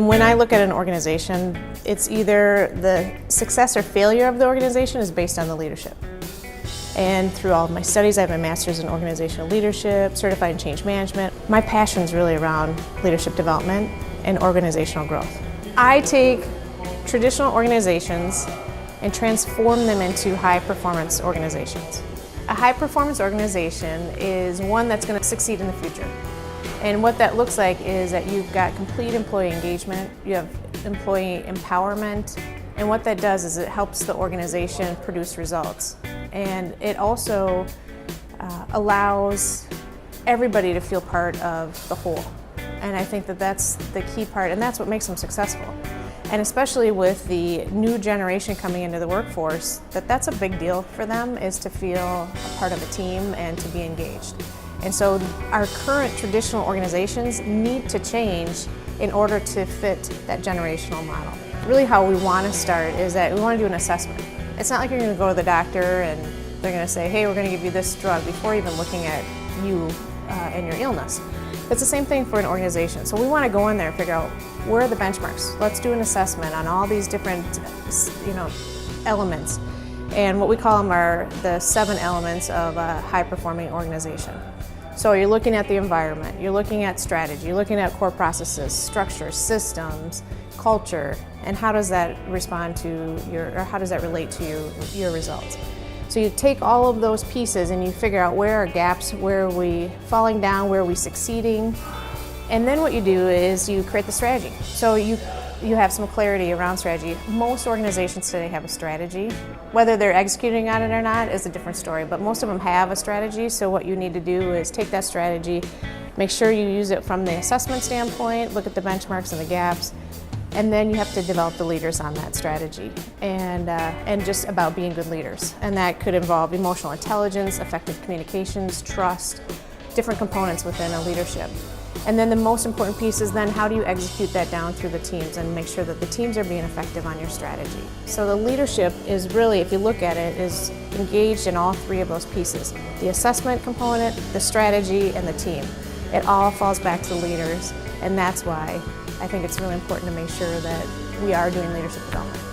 When I look at an organization, it's either the success or failure of the organization is based on the leadership. And through all of my studies, I have my master's in organizational leadership, certified in change management. My passion is really around leadership development and organizational growth. I take traditional organizations and transform them into high-performance organizations. A high-performance organization is one that's going to succeed in the future. And what that looks like is that you've got complete employee engagement, you have employee empowerment, and what that does is it helps the organization produce results. And it also allows everybody to feel part of the whole. And I think that that's the key part, and that's what makes them successful. And especially with the new generation coming into the workforce, that's a big deal for them, is to feel a part of a team and to be engaged. And so our current traditional organizations need to change in order to fit that generational model. Really how we want to start is that we want to do an assessment. It's not like you're going to go to the doctor and they're going to say, hey, we're going to give you this drug before even looking at you and your illness. It's the same thing for an organization. So we want to go in there and figure out where are the benchmarks. Let's do an assessment on all these different elements. And what we call them are the 7 elements of a high-performing organization. So you're looking at the environment, you're looking at strategy, you're looking at core processes, structures, systems, culture, and how does that respond to or how does that relate to your results. So you take all of those pieces and you figure out where are gaps, where are we falling down, where are we succeeding, and then what you do is you create the strategy. So you have some clarity around strategy. Most organizations today have a strategy. Whether they're executing on it or not is a different story, but most of them have a strategy. So what you need to do is take that strategy, make sure you use it from the assessment standpoint, look at the benchmarks and the gaps, and then you have to develop the leaders on that strategy and just about being good leaders. And that could involve emotional intelligence, effective communications, trust, different components within a leadership. And then the most important piece is then how do you execute that down through the teams and make sure that the teams are being effective on your strategy. So the leadership is really, if you look at it, is engaged in all 3 of those pieces. The assessment component, the strategy, and the team. It all falls back to the leaders, and that's why I think it's really important to make sure that we are doing leadership development.